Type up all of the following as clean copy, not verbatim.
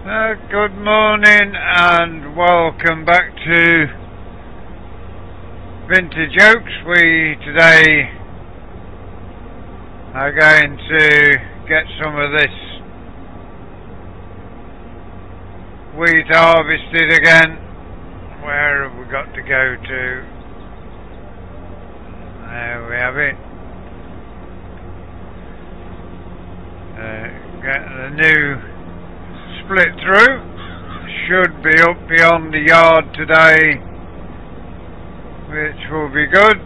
Good morning and welcome back to Vintage Oaks. We today are going to get some of this wheat harvested again. Where have we got to go to? There we have it. Get the new split through. Should be up beyond the yard today, which will be good.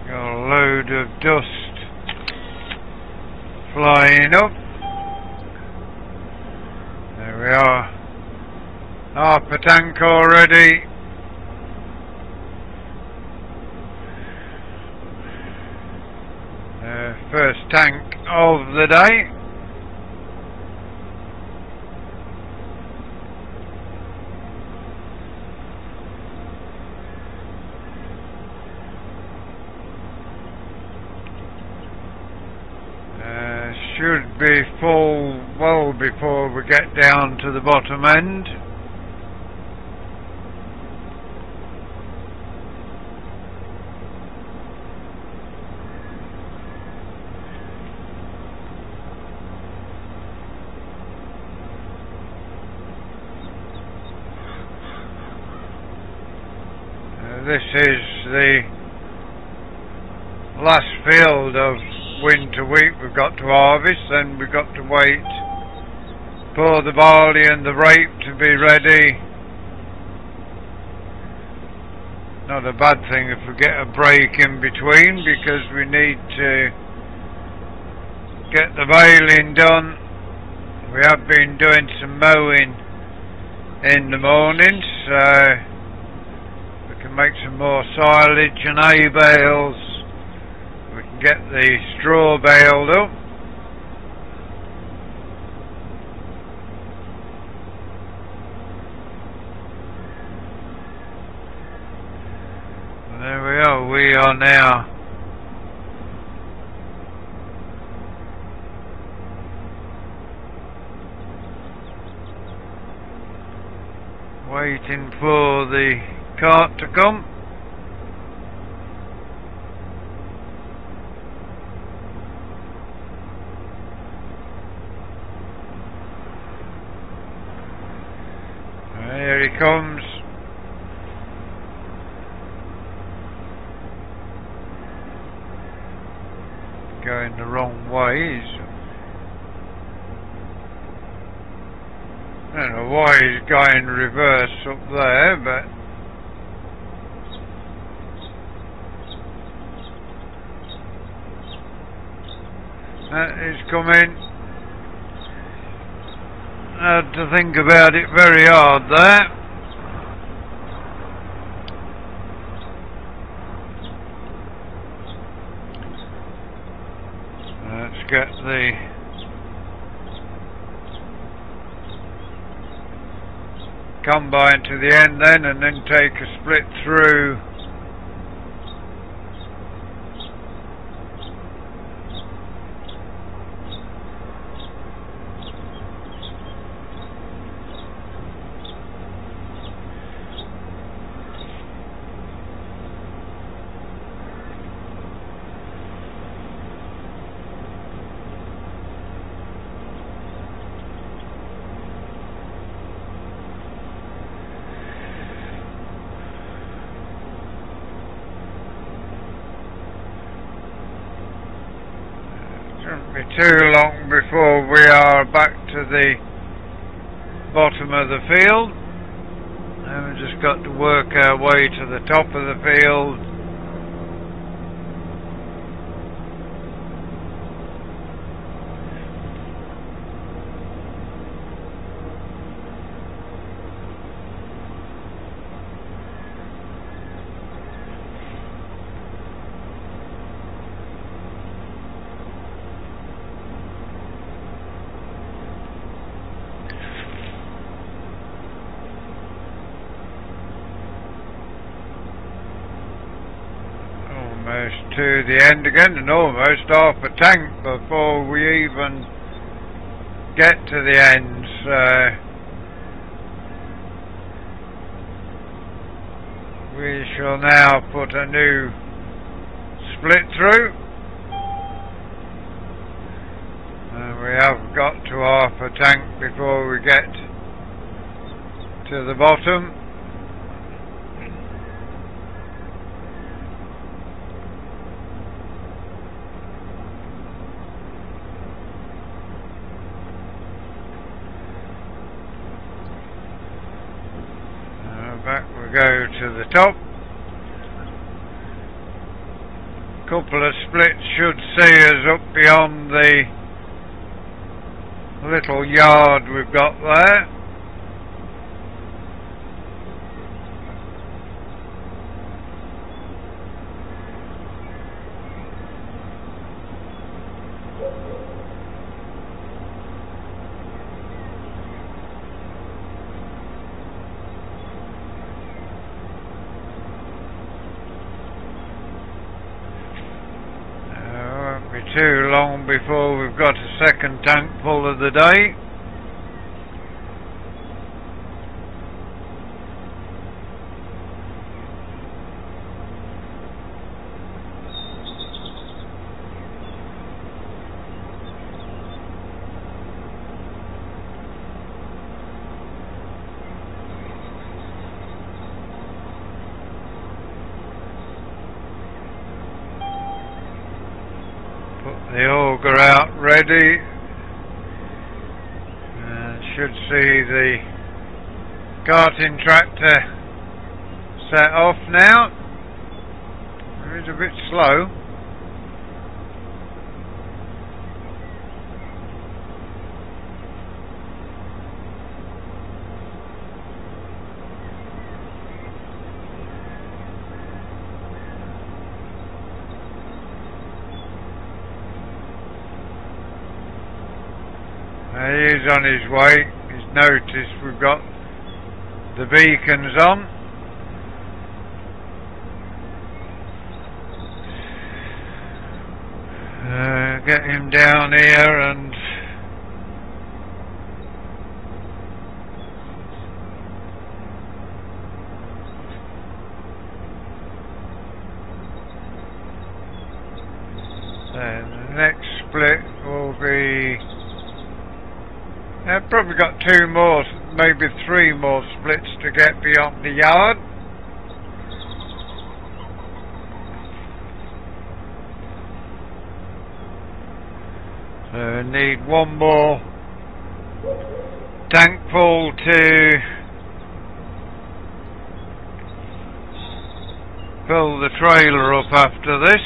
Got a load of dust flying up. There we are, half a tank already. First tank of the day. Should be full well before we get down to the bottom end. This is the last field of winter wheat we've got to harvest, then we've got to wait for the barley and the rape to be ready. Not a bad thing if we get a break in between, because we need to get the baling done. We have been doing some mowing in the morning, so we can make some more silage and hay bales. We can get the straw baled up. And there we are. We are now waiting for the cart to come. Here he comes. Going the wrong way. I don't know why he's going reverse up there, but that is coming. I had to think about it very hard there. Let's get the combine to the end then, and then take a split through. Shouldn't be too long before we are back to the bottom of the field, and we've just got to work our way to the top of the field. almost to the end again, and almost half a tank before we even get to the end. So we shall now put a new split through, and we have got to half a tank before we get to the bottom. Back we go to the top. Couple of splits should see us up beyond the little yard we've got there. Too long before we've got a second tank full of the day. The auger out ready, and should see the carting tractor set off now. It is a bit slow. He's on his way. He's noticed we've got the beacons on. Get him down here and then the next split will be I've probably got 2 more, maybe 3 more splits to get beyond the yard. So need 1 more tank full to fill the trailer up after this.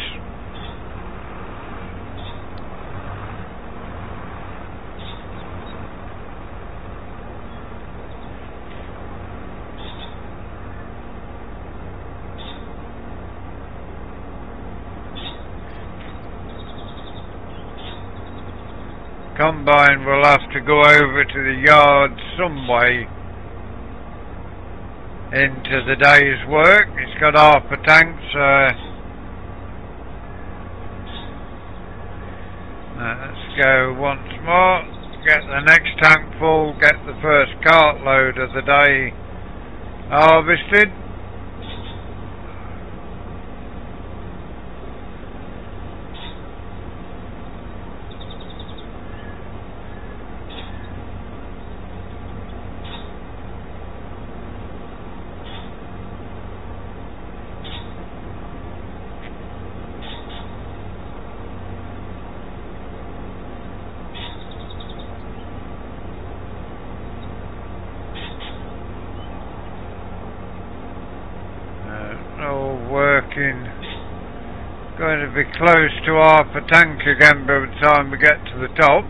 Combine will have to go over to the yard some way into the day's work. It's got half a tank, so let's go once more, get the next tank full, get the first cartload of the day harvested. Going to be close to half a tank again by the time we get to the top.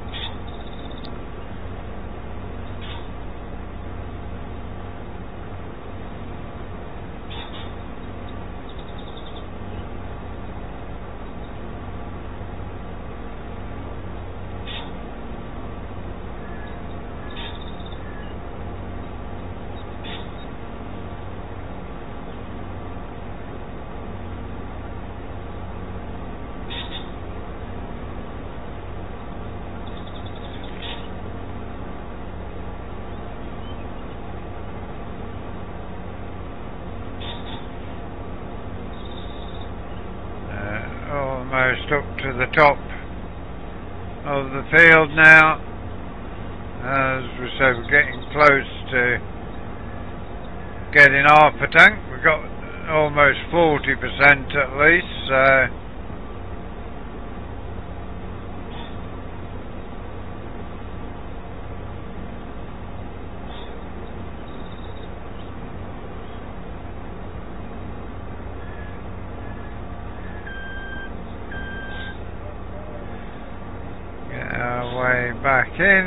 almost up to the top of the field now. As we say, we're getting close to getting half a tank. We've got almost 40% at least, so get our way back in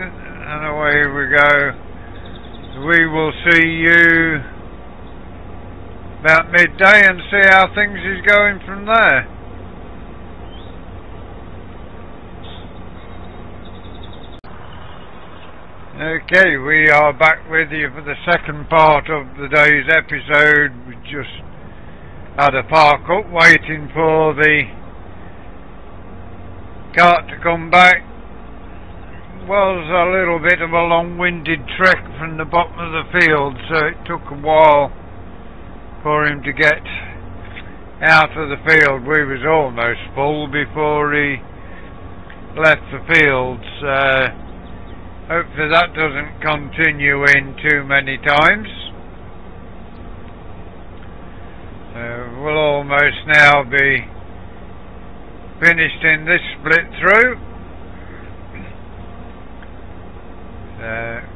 and away we go. We will see you about midday and see how things is going from there. Okay, we are back with you for the second part of the day's episode. We just had a park up waiting for the cart to come back. Was a little bit of a long-winded trek from the bottom of the field, so it took a while for him to get out of the field. We was almost full before he left the fields. Hopefully that doesn't continue in too many times. We'll almost now be finished in this split through.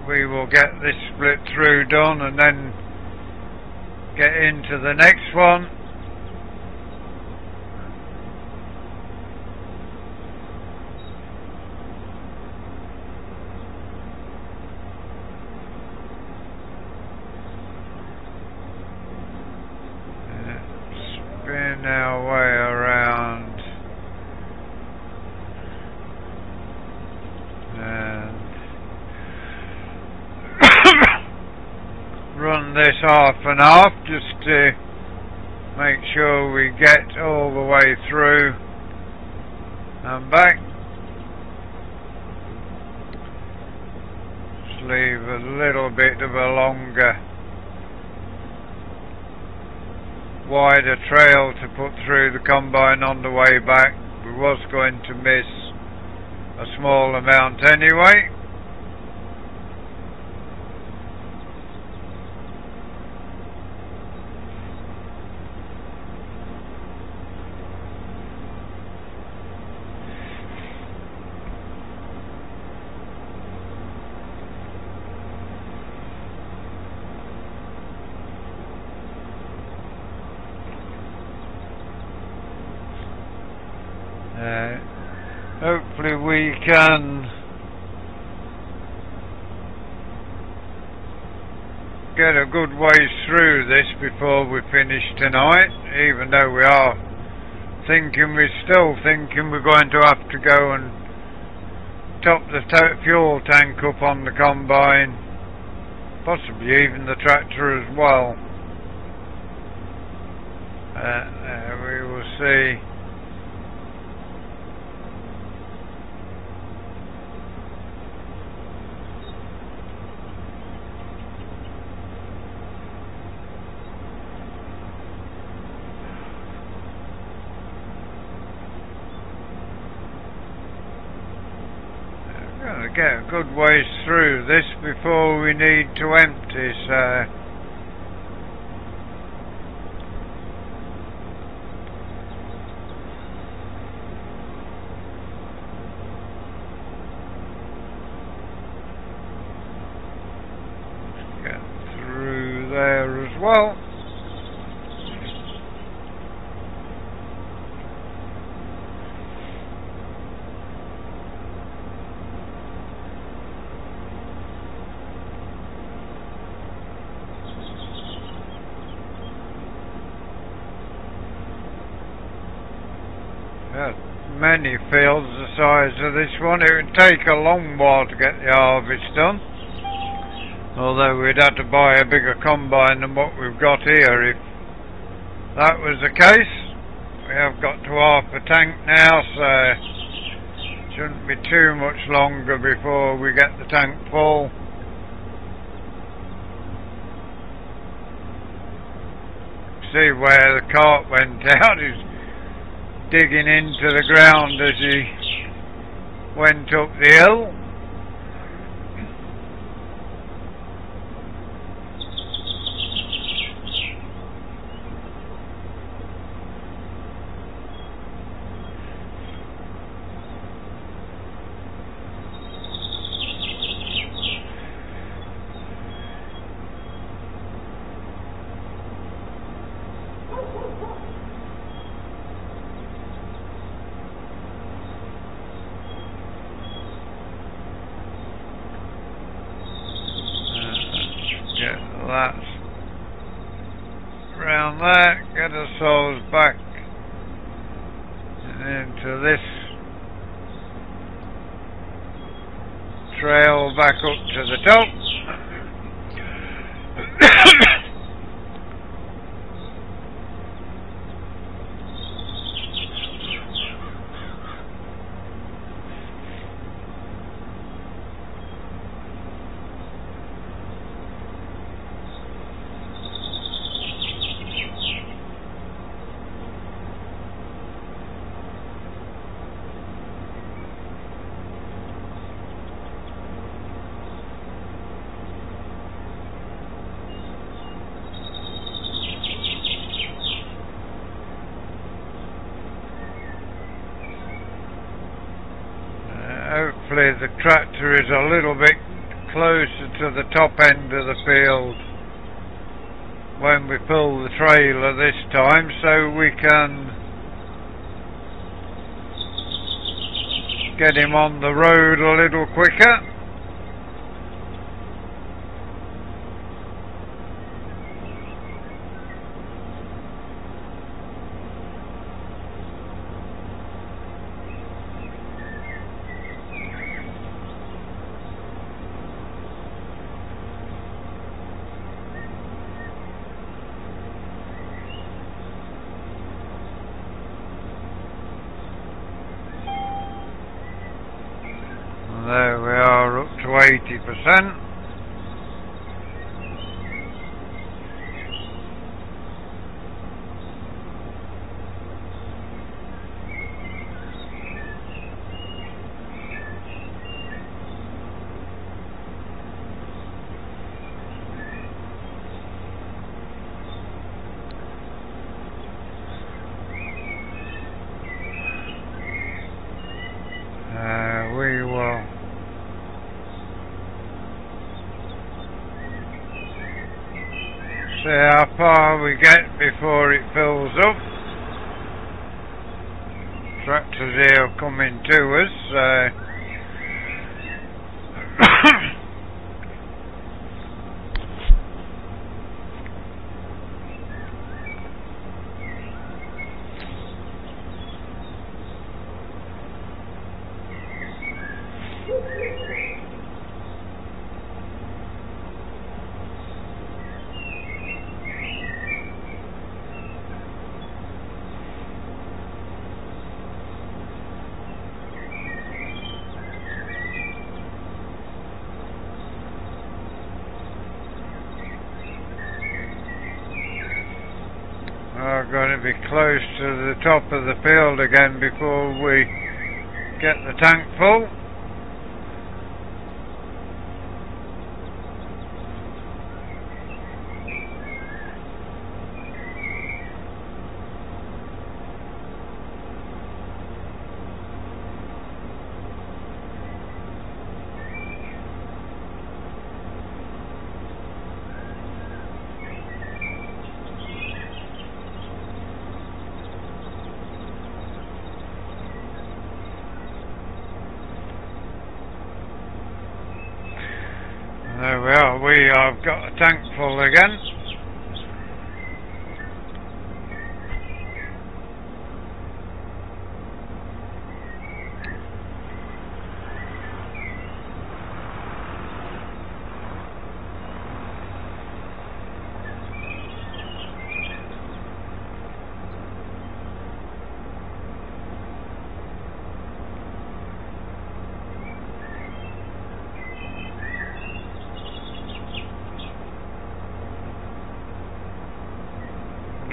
We will get this split through done and then get into the next one. Spin our way around and run this half and half just to make sure we get all the way through and back. Just leave a little bit of a longer, wider trail to put through the combine on the way back. We was going to miss a small amount anyway. Hopefully we can get a good way through this before we finish tonight, even though we are we're still thinking we're going to have to go and top the fuel tank up on the combine, possibly even the tractor as well. We will see. Get a good ways through this before we need to empty, so get through there as well. Many fields the size of this one. It would take a long while to get the harvest done, although we'd have to buy a bigger combine than what we've got here if that was the case. We have got to half a tank now, so it shouldn't be too much longer before we get the tank full. See where the cart went out is digging into the ground as he went up the hill. Get that round there, get ourselves back and into this trail back up to the top. Hopefully the tractor is a little bit closer to the top end of the field when we pull the trailer this time, so we can get him on the road a little quicker. There we are, up to 80%. We will see how far we get before it fills up. Tractors here coming to us. We're going to be close to the top of the field again before we get the tank full. There we are, we have got a tank full again.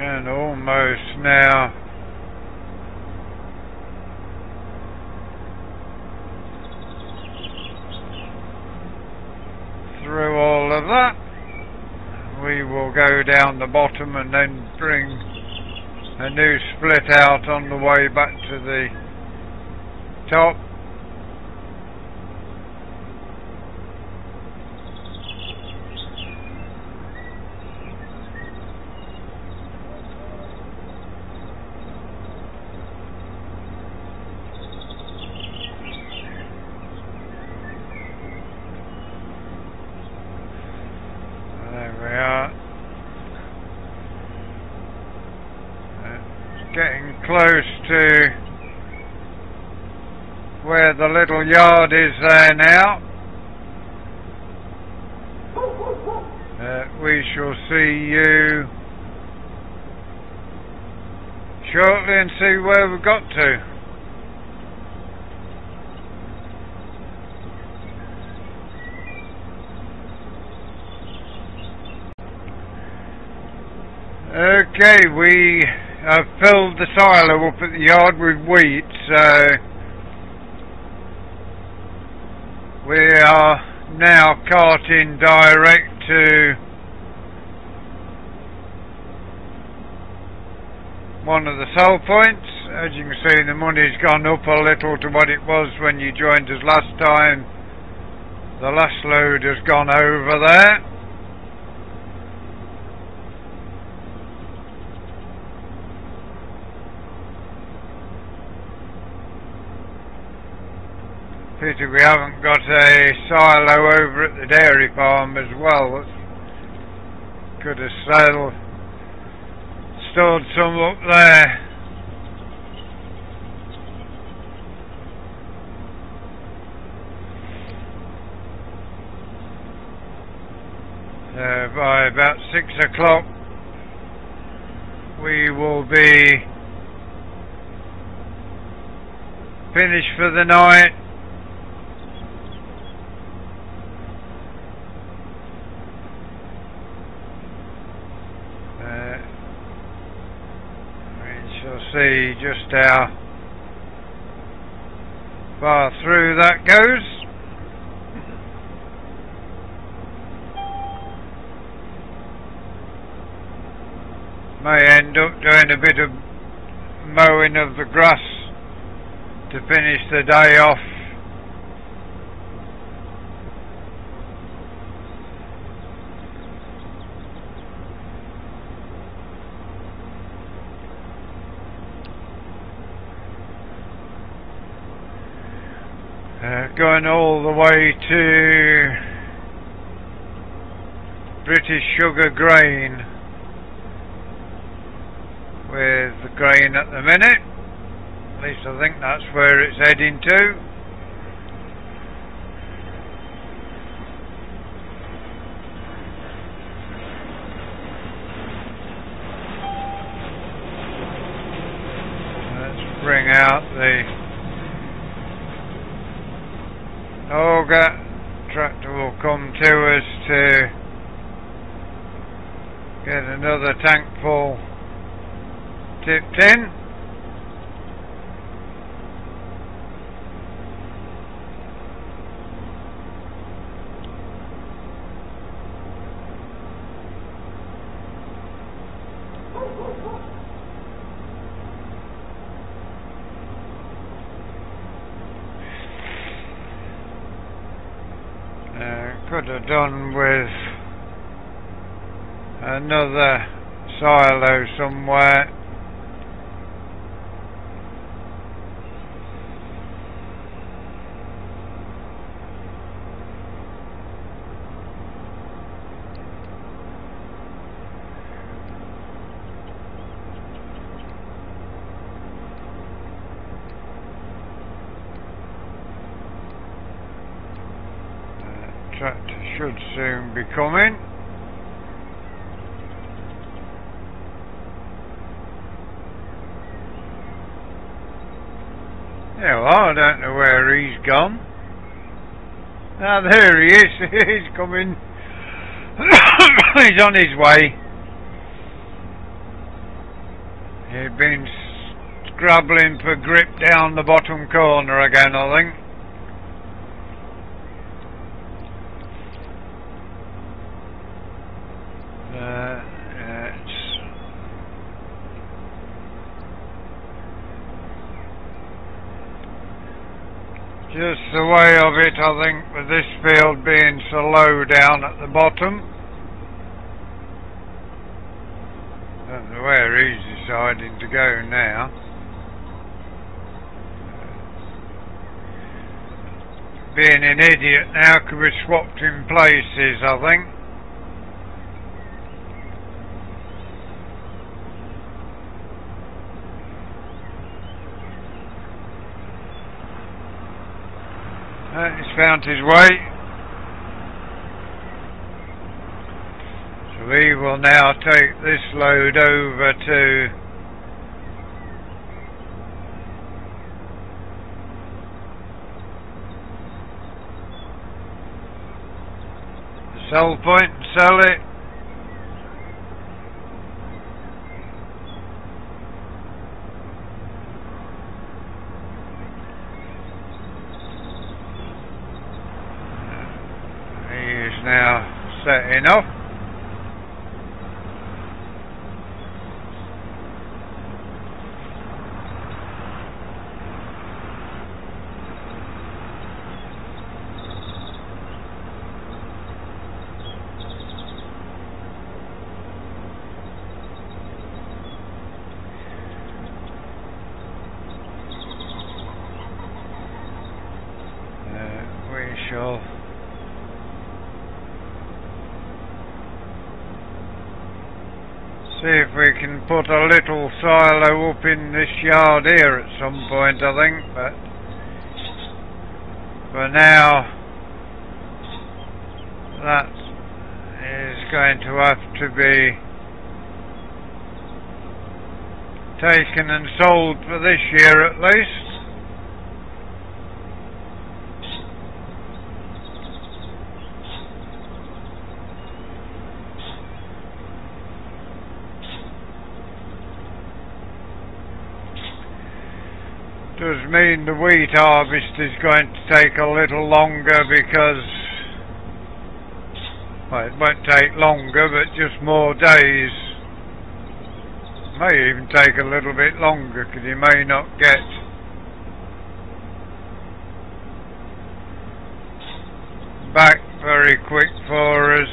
And almost now that, we will go down the bottom and then bring a new split out on the way back to the top. Getting close to where the little yard is there now. We shall see you shortly and see where we've got to. Okay, we have filled the silo up at the yard with wheat, so we are now carting direct to one of the sell points. As you can see, the money's gone up a little to what it was when you joined us last time. The last load has gone over there. Pity we haven't got a silo over at the dairy farm as well. Could have stored some up there. By about 6 o'clock we will be finished for the night. See just how far through that goes. May end up doing a bit of mowing of the grass to finish the day off. Going all the way to British Sugar Grain with the grain at the minute. At least I think that's where it's heading to. Let's bring out the auger. Tractor will come to us to get another tank full tipped in. Could have done with another silo somewhere. Tractor should soon be coming. Yeah, well, I don't know where he's gone. Ah, there he is. He's coming. He's on his way. He'd been scrabbling for grip down the bottom corner again, I think. just the way of it, I think, with this field being so low down at the bottom. Don't know where he's deciding to go now. Being an idiot now, could we swapped in places, I think. He's found his way. So we will now take this load over to the sell point and sell it. Now setting off. We shall see if we can put a little silo up in this yard here at some point, I think, but for now that is going to have to be taken and sold for this year at least. Does mean the wheat harvest is going to take a little longer because, well, it won't take longer, but just more days. May even take a little bit longer because you may not get back very quick for us.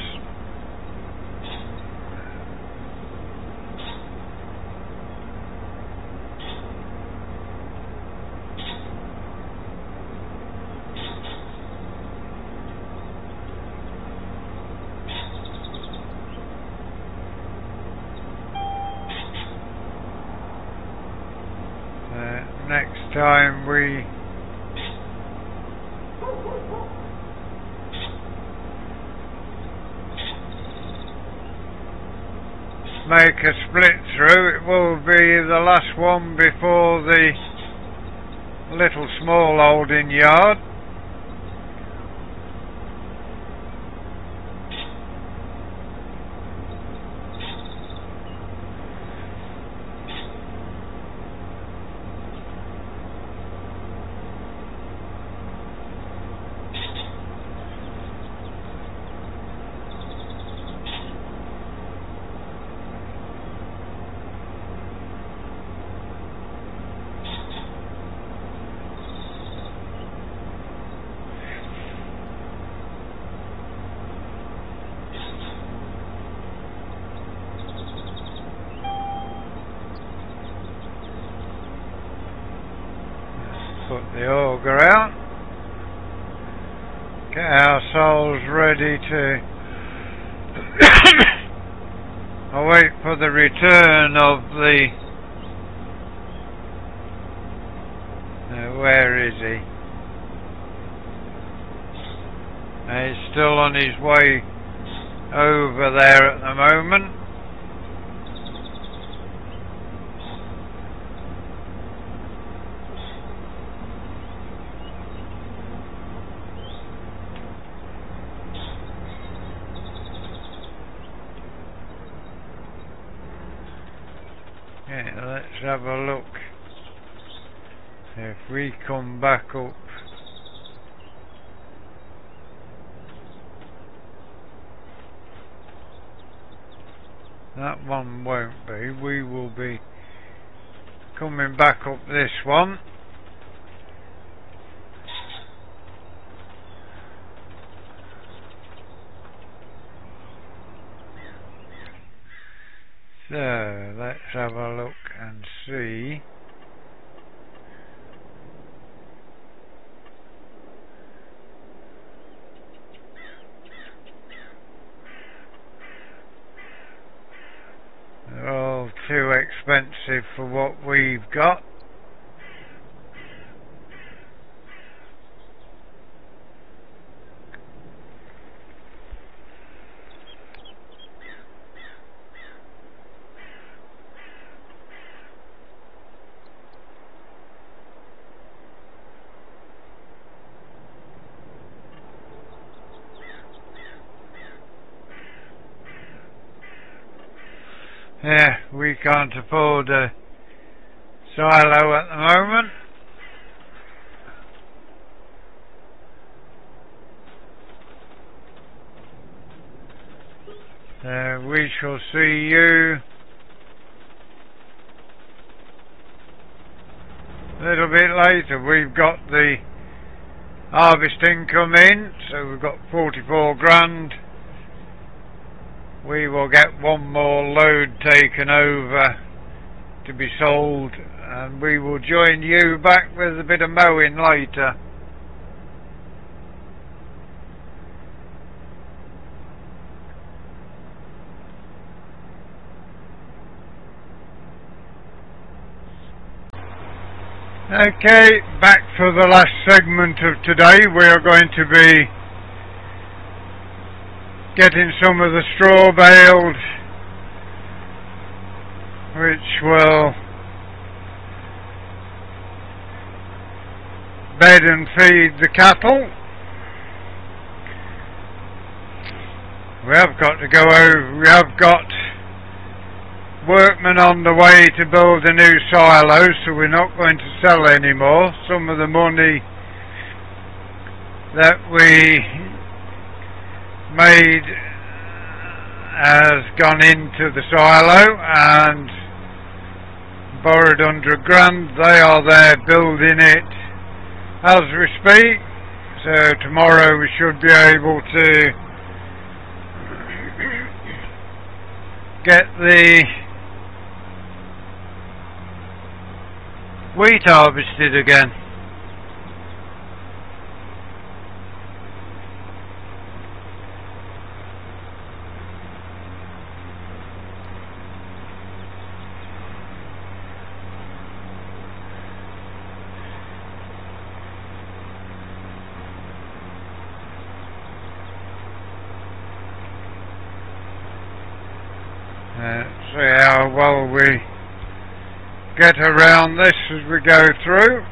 Next time we make a split through, it will be the last one before the little small holding yard. Put the auger out, get ourselves ready to await for the return of the, where is he? He's still on his way over there at the moment. Yeah, let's have a look. If we come back up, that one won't be. We will be coming back up this one. So let's have a look and see. They're all too expensive for what we've got. Yeah, we can't afford a silo at the moment. We shall see you a little bit later. We've got the harvest income in, so we've got 44 grand. We will get one more load taken over to be sold, and we will join you back with a bit of mowing later. Okay, back for the last segment of today. We are going to be getting some of the straw baled, which will bed and feed the cattle. We have got to go over, we have got workmen on the way to build a new silo, so we're not going to sell anymore. Some of the money that we made has gone into the silo and borrowed 100 grand. They are there building it as we speak, so tomorrow we should be able to get the wheat harvested again. See how well we get around this as we go through.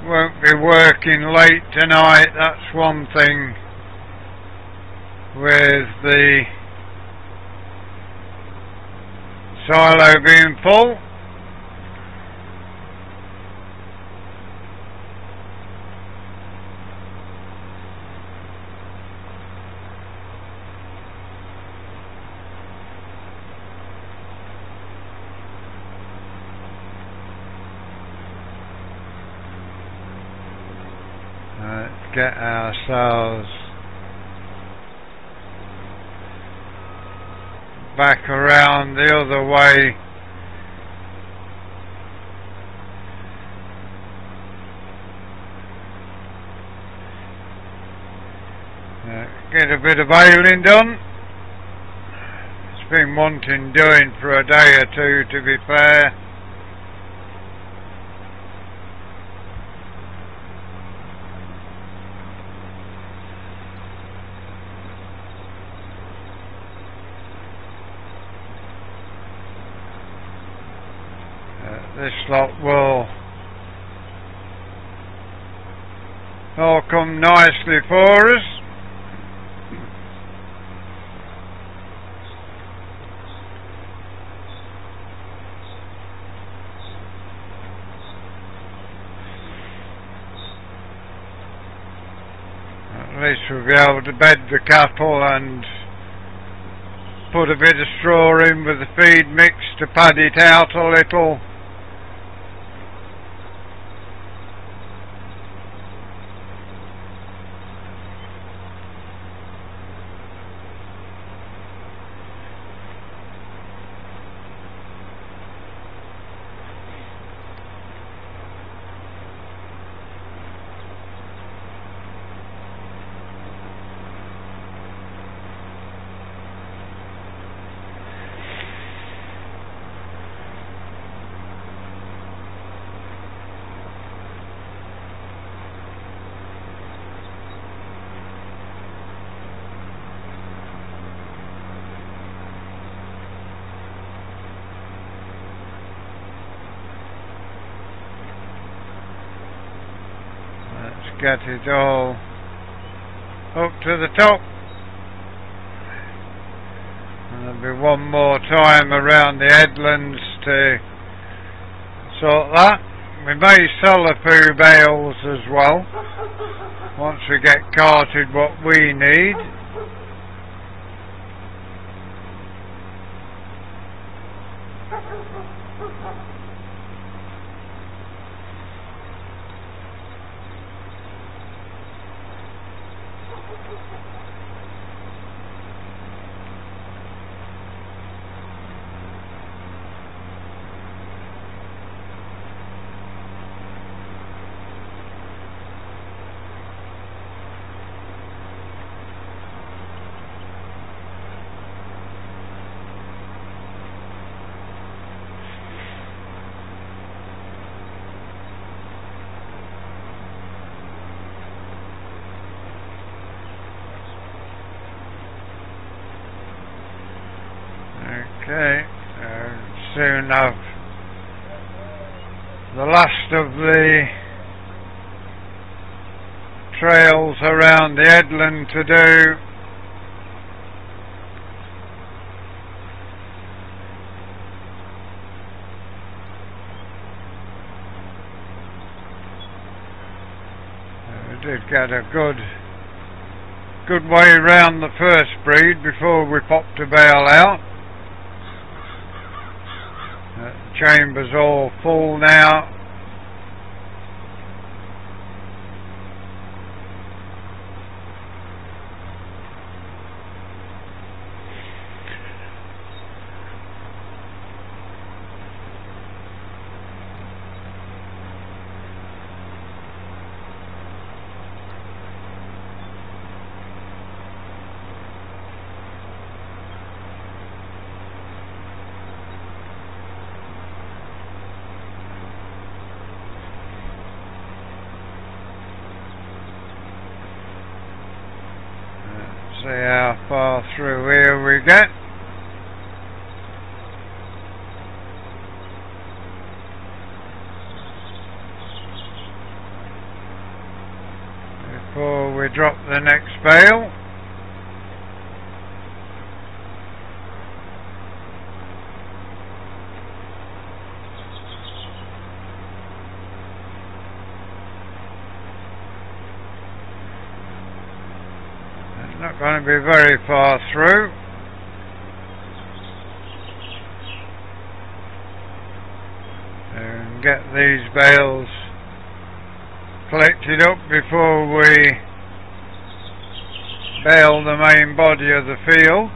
Won't be working late tonight, that's one thing with the silo being full. Let's get ourselves back around the other way. Get a bit of baling done. It's been wanting doing for a day or two, to be fair. This lot will all come nicely for us. At least we'll be able to bed the cattle and put a bit of straw in with the feed mix to pad it out a little. Get it all up to the top, and there'll be one more time around the headlands to sort that. We may sell a few bales as well once we get carted what we need. Okay, soon have the last of the trails around the headland to do. We did get a good way round the first breed before we popped a bale out. The chamber's all full now. See how far through here we get. Before we drop the next bale. Not going to be very far through. And get these bales collected up before we bale the main body of the field.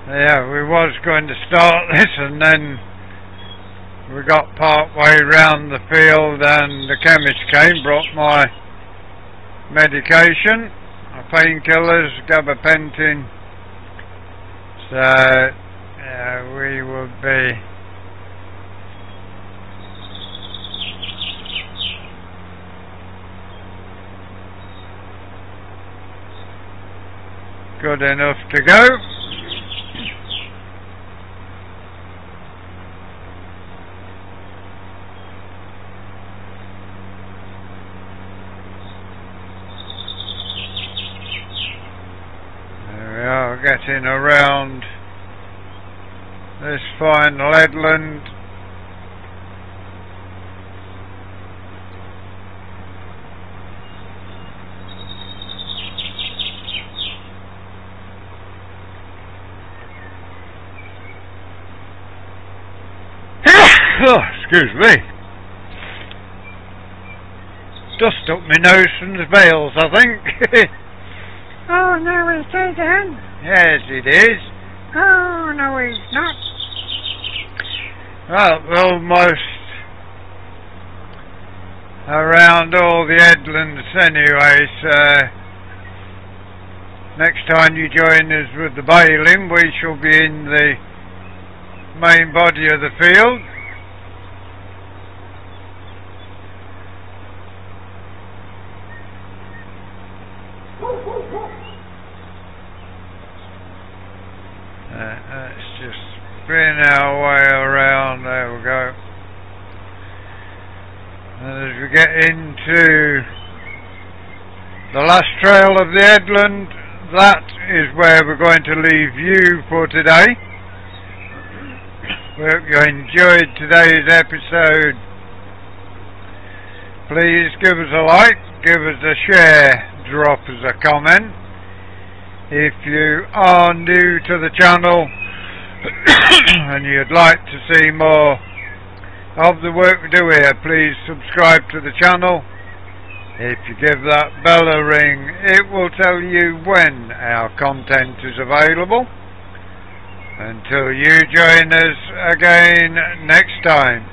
Yeah, we was going to start this and then we got part way round the field and the chemist came, brought my medication, my painkillers, gabapentin, so we would be good enough to go. There we are, getting around this final headland. Oh, excuse me. Dust up my nose from the bales, I think. Oh, no, he's taken. Yes, it is. Oh, no, he's not. Well, we're almost around all the headlands anyway, so next time you join us with the baling, we shall be in the main body of the field. Let's just spin our way around, there we go. And as we get into the last trail of the headland, that is where we're going to leave you for today. We hope you enjoyed today's episode. Please give us a like, give us a share, drop us a comment. If you are new to the channel and you'd like to see more of the work we do here, please subscribe to the channel. If you give that bell a ring, it will tell you when our content is available. Until you join us again next time,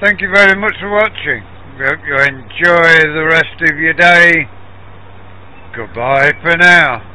thank you very much for watching. We hope you enjoy the rest of your day. Goodbye for now.